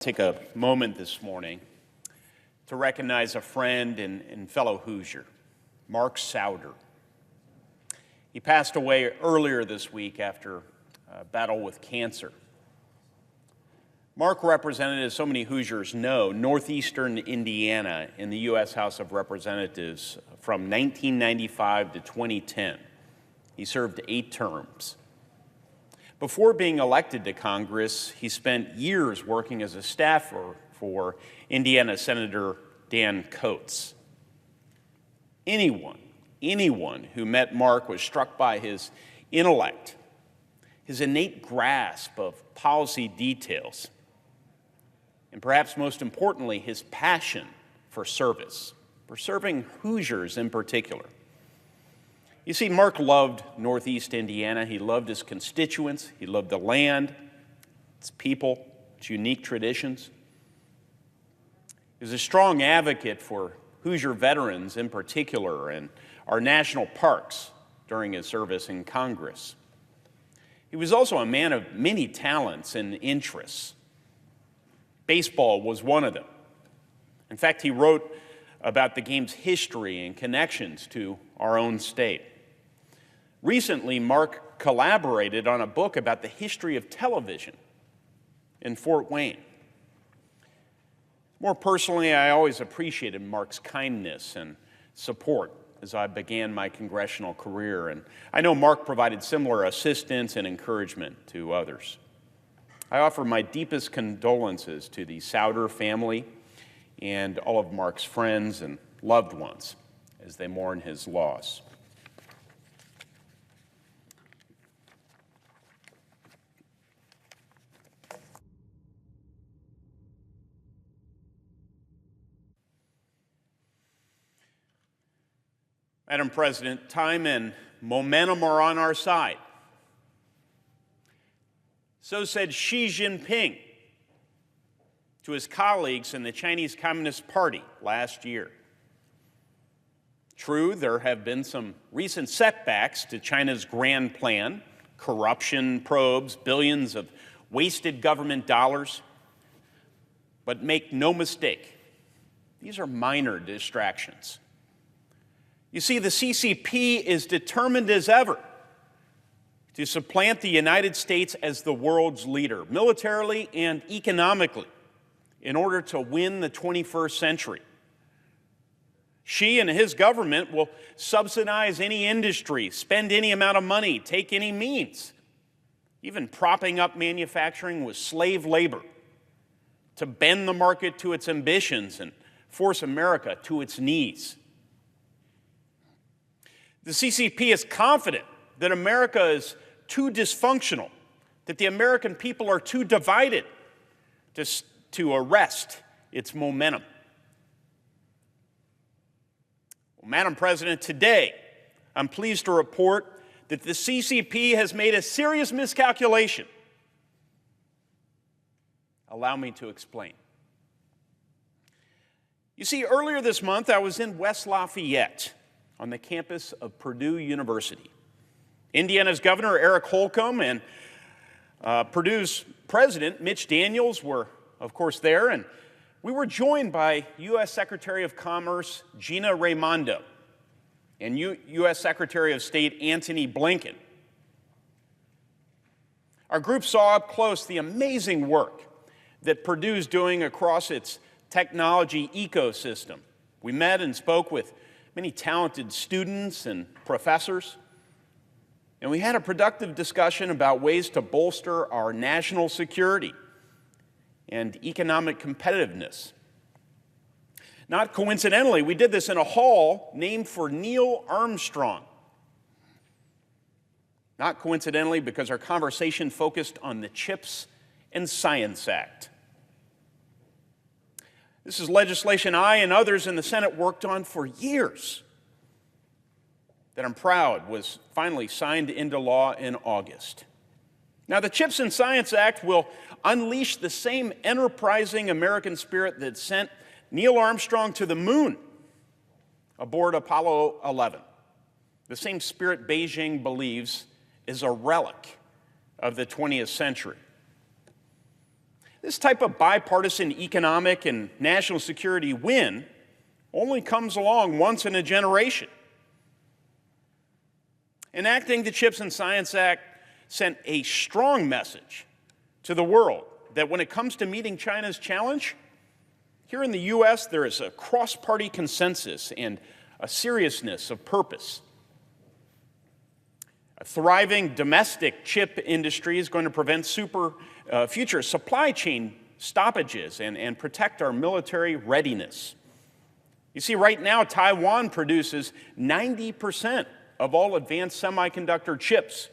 Take a moment this morning to recognize a friend and fellow Hoosier, Mark Sauder. He passed away earlier this week after a battle with cancer. Mark represented, as so many Hoosiers know, northeastern Indiana in the U.S. House of Representatives from 1995 to 2010. He served 8 terms. Before being elected to Congress, he spent years working as a staffer for Indiana Senator Dan Coates. Anyone who met Mark was struck by his intellect, his innate grasp of policy details, and perhaps most importantly, his passion for service, for serving Hoosiers in particular. You see, Mark loved Northeast Indiana. He loved his constituents. He loved the land, its people, its unique traditions. He was a strong advocate for Hoosier veterans in particular and our national parks during his service in Congress. He was also a man of many talents and interests. Baseball was one of them. In fact, he wrote about the game's history and connections to our own state. Recently, Mark collaborated on a book about the history of television in Fort Wayne. More personally, I always appreciated Mark's kindness and support as I began my congressional career, and I know Mark provided similar assistance and encouragement to others. I offer my deepest condolences to the Sauder family and all of Mark's friends and loved ones as they mourn his loss. Madam President, time and momentum are on our side. So said Xi Jinping to his colleagues in the Chinese Communist Party last year. True, there have been some recent setbacks to China's grand plan, corruption probes, billions of wasted government dollars. But make no mistake, these are minor distractions. You see, the CCP is determined as ever to supplant the United States as the world's leader, militarily and economically, in order to win the 21st century. Xi and his government will subsidize any industry, spend any amount of money, take any means, even propping up manufacturing with slave labor, to bend the market to its ambitions and force America to its knees. The CCP is confident that America is too dysfunctional, that the American people are too divided to arrest its momentum. Well, Madam President, today I'm pleased to report that the CCP has made a serious miscalculation. Allow me to explain. You see, earlier this month I was in West Lafayette, on the campus of Purdue University. Indiana's Governor Eric Holcomb and Purdue's President Mitch Daniels were, of course, there, and we were joined by U.S. Secretary of Commerce Gina Raimondo and U.S. Secretary of State Antony Blinken. Our group saw up close the amazing work that Purdue's doing across its technology ecosystem. We met and spoke with many talented students and professors, and we had a productive discussion about ways to bolster our national security and economic competitiveness. Not coincidentally, we did this in a hall named for Neil Armstrong. Not coincidentally, because our conversation focused on the CHIPS and Science Act. This is legislation I and others in the Senate worked on for years that I'm proud was finally signed into law in August. Now, the CHIPS and Science Act will unleash the same enterprising American spirit that sent Neil Armstrong to the moon aboard Apollo 11. The same spirit Beijing believes is a relic of the 20th century. This type of bipartisan economic and national security win only comes along once in a generation. Enacting the CHIPS and Science Act sent a strong message to the world that when it comes to meeting China's challenge, here in the U.S. there is a cross-party consensus and a seriousness of purpose. A thriving domestic chip industry is going to prevent future supply chain stoppages and protect our military readiness. You see, right now, Taiwan produces 90% of all advanced semiconductor chips,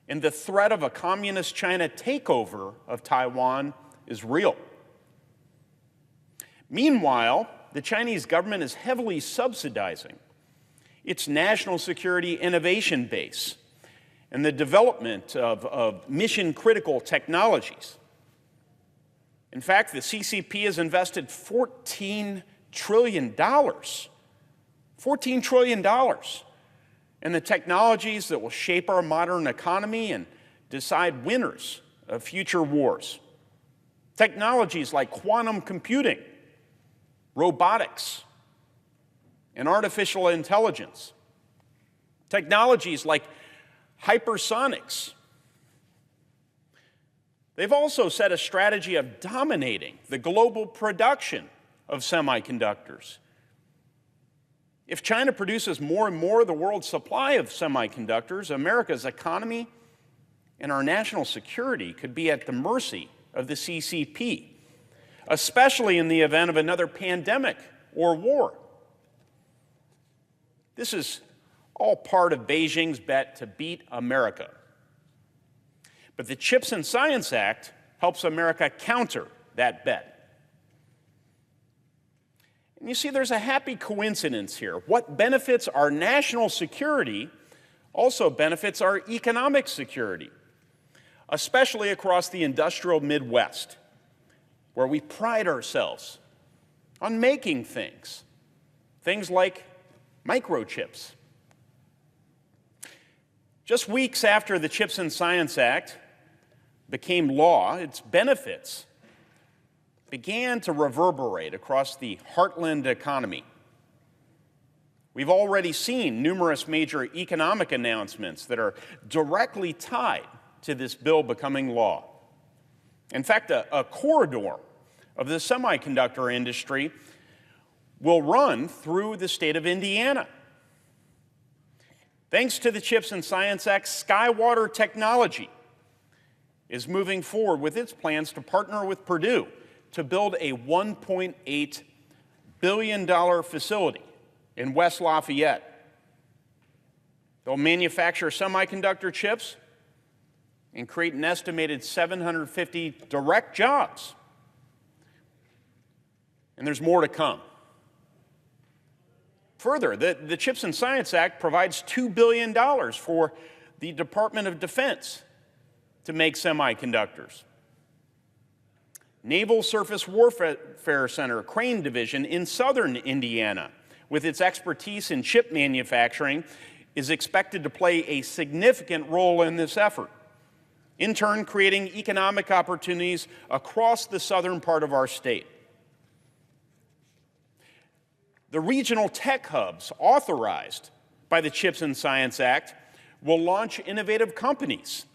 and the threat of a communist China takeover of Taiwan is real. Meanwhile, the Chinese government is heavily subsidizing its national security innovation base and the development of mission-critical technologies. In fact, the CCP has invested $14 trillion, $14 trillion in the technologies that will shape our modern economy and decide winners of future wars. Technologies like quantum computing, robotics, and artificial intelligence. Technologies like hypersonics. They've also set a strategy of dominating the global production of semiconductors. If China produces more and more of the world's supply of semiconductors, America's economy and our national security could be at the mercy of the CCP, especially in the event of another pandemic or war. This is all part of Beijing's bet to beat America. But the CHIPS and Science Act helps America counter that bet. And you see, there's a happy coincidence here. What benefits our national security also benefits our economic security, especially across the industrial Midwest, where we pride ourselves on making things like microchips. Just weeks after the CHIPS and Science Act became law, its benefits began to reverberate across the heartland economy. We've already seen numerous major economic announcements that are directly tied to this bill becoming law. In fact, a corridor of the semiconductor industry will run through the state of Indiana. Thanks to the CHIPS and Science Act, Skywater Technology is moving forward with its plans to partner with Purdue to build a $1.8 billion facility in West Lafayette. They'll manufacture semiconductor chips and create an estimated 750 direct jobs. And there's more to come. Further, the CHIPS and Science Act provides $2 billion for the Department of Defense to make semiconductors. Naval Surface Warfare Center Crane Division in southern Indiana, with its expertise in chip manufacturing, is expected to play a significant role in this effort, in turn creating economic opportunities across the southern part of our state. The regional tech hubs authorized by the CHIPS and Science Act will launch innovative companies,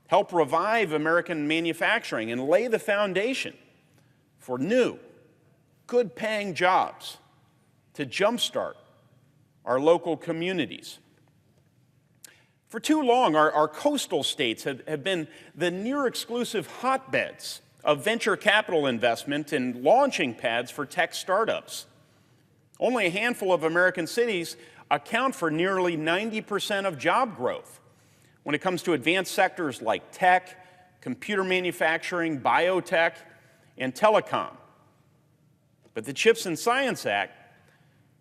help revive American manufacturing, and lay the foundation for new, good-paying jobs to jumpstart our local communities. For too long, our coastal states have been the near-exclusive hotbeds of venture capital investment and launching pads for tech startups. Only a handful of American cities account for nearly 90% of job growth when it comes to advanced sectors like tech, computer manufacturing, biotech, and telecom. But the CHIPS and Science Act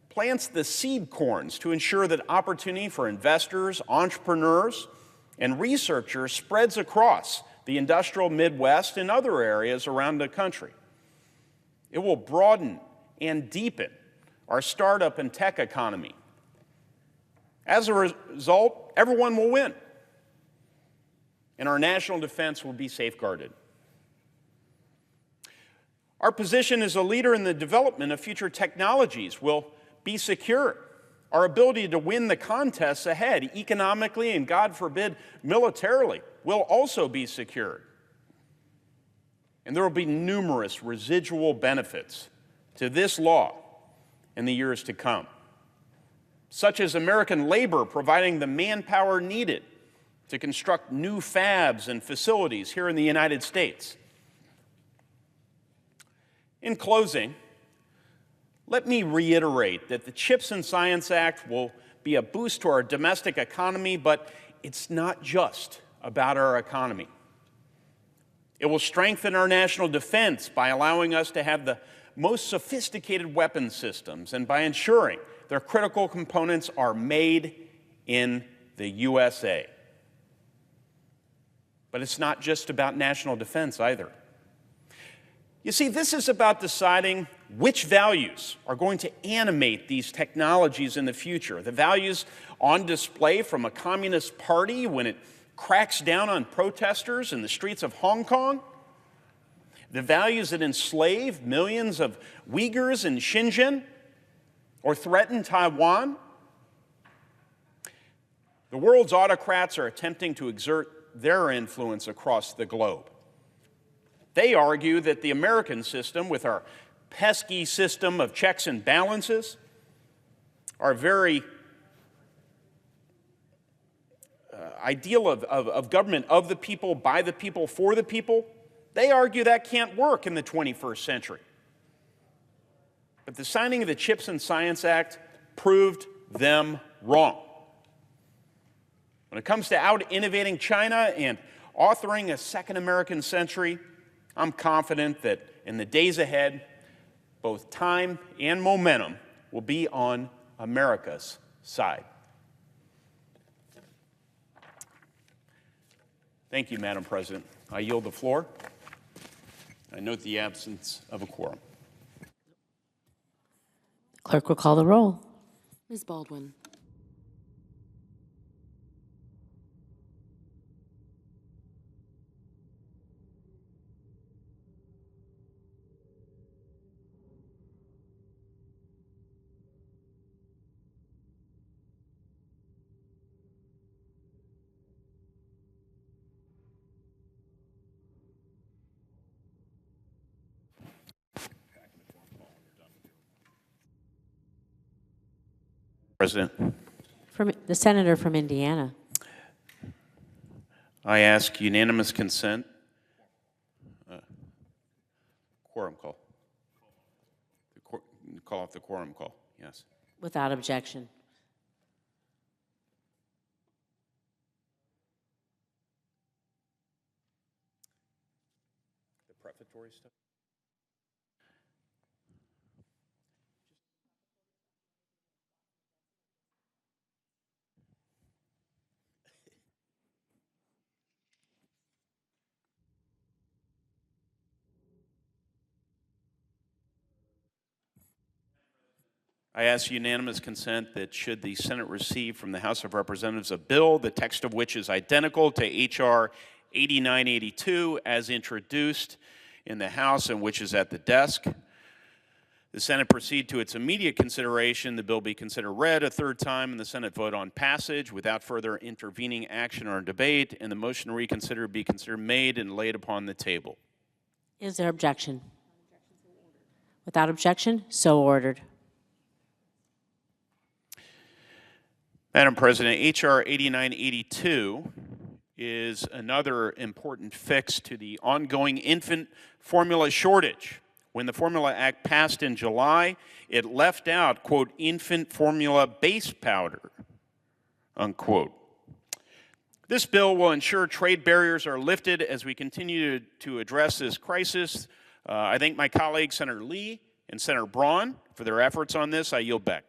plants the seed corns to ensure that opportunity for investors, entrepreneurs, and researchers spreads across the industrial Midwest and other areas around the country. It will broaden and deepen our startup and tech economy. As a result, everyone will win, and our national defense will be safeguarded. Our position as a leader in the development of future technologies will be secure. Our ability to win the contests ahead, economically and, God forbid, militarily, will also be secured. And there will be numerous residual benefits to this law in the years to come, such as American labor providing the manpower needed to construct new fabs and facilities here in the United States. In closing, let me reiterate that the CHIPS and Science Act will be a boost to our domestic economy, but it's not just about our economy. It will strengthen our national defense by allowing us to have the most sophisticated weapon systems and by ensuring their critical components are made in the USA. But it's not just about national defense either. You see, this is about deciding which values are going to animate these technologies in the future. The values on display from a communist party when it cracks down on protesters in the streets of Hong Kong. The values that enslave millions of Uyghurs in Xinjiang or threaten Taiwan. The world's autocrats are attempting to exert their influence across the globe. They argue that the American system, with our pesky system of checks and balances, our very ideal of government of the people, by the people, for the people, they argue that can't work in the 21st century. But the signing of the CHIPS and Science Act proved them wrong. When it comes to out-innovating China and authoring a second American century, I'm confident that in the days ahead, both time and momentum will be on America's side. Thank you, Madam President. I yield the floor. I note the absence of a quorum. Clerk will call the roll. Ms. Baldwin. President. From the senator from Indiana. I ask unanimous consent. Quorum call. Call off the quorum call, yes. Without objection. The prefatory stuff? I ask unanimous consent that should the Senate receive from the House of Representatives a bill, the text of which is identical to H.R. 8982 as introduced in the House and which is at the desk, the Senate proceed to its immediate consideration, the bill be considered read a third time, and the Senate vote on passage without further intervening action or debate, and the motion to reconsider be considered made and laid upon the table. Is there objection? Without objection, so ordered. Madam President, H.R. 8982 is another important fix to the ongoing infant formula shortage. When the Formula Act passed in July, it left out, quote, infant formula base powder, unquote. This bill will ensure trade barriers are lifted as we continue to address this crisis. I thank my colleagues, Senator Lee and Senator Braun, for their efforts on this. I yield back.